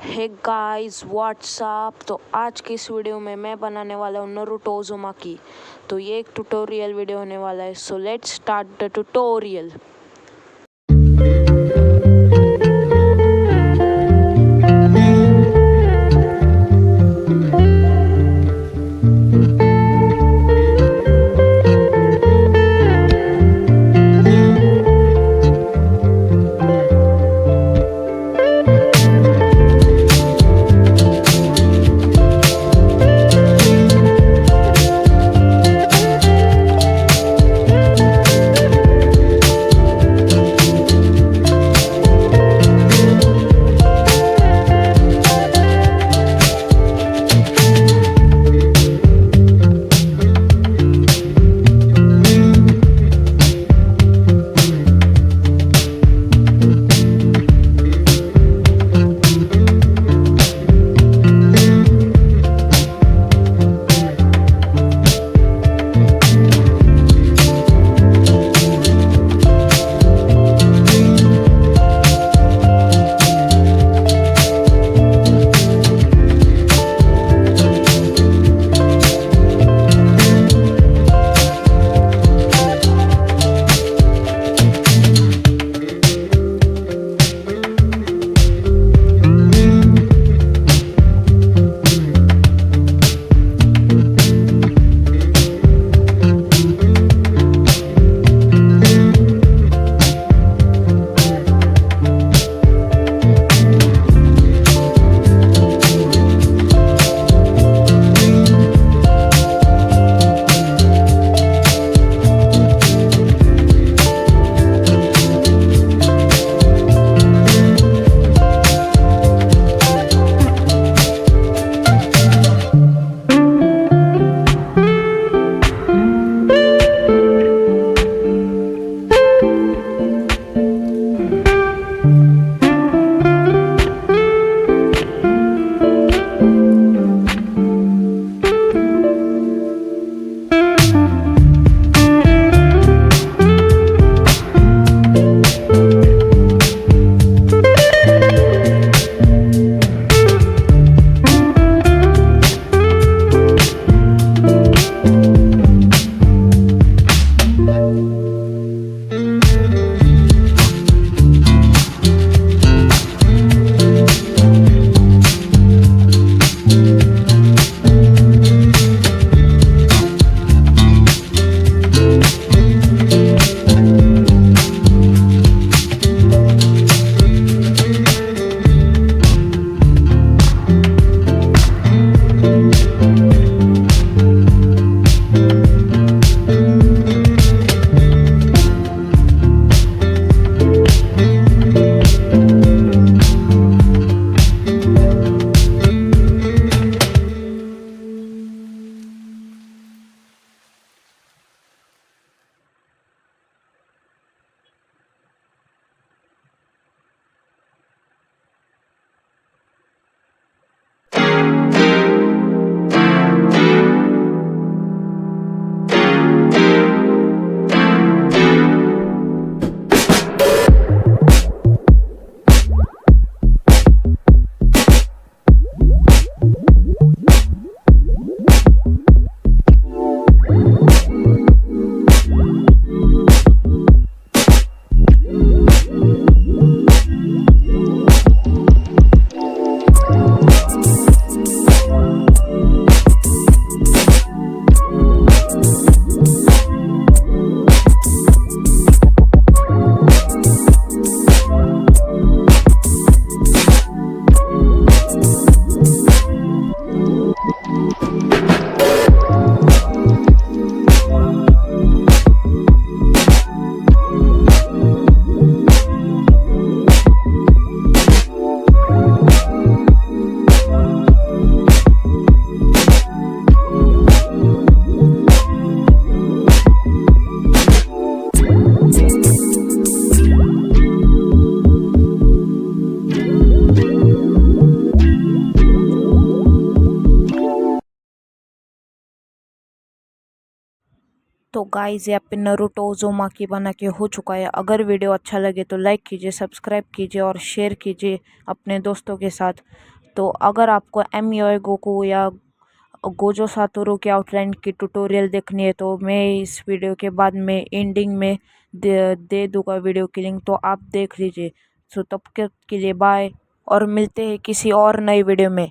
Hey guys what's up. तो आज की इस वीडियो में मैं बनाने वाला हूँ नारुतो उज़ुमाकी। तो ये एक ट्यूटोरियल वीडियो होने वाला है। So let's start the tutorial. तो गाइस यहाँ पे नारुतो उज़ुमाकी बना के हो चुका है। अगर वीडियो अच्छा लगे तो लाइक कीजिए, सब्सक्राइब कीजिए और शेयर कीजिए अपने दोस्तों के साथ। तो अगर आपको एमईओ गोकू या गोजो सातोरू के आउटलाइन की ट्यूटोरियल देखनी है तो मैं इस वीडियो के बाद में एंडिंग में दे दूंगा वीडियो की लिंक, तो आप देख लीजिए। सो तब के लिए बाय और मिलते हैं किसी और नई वीडियो में।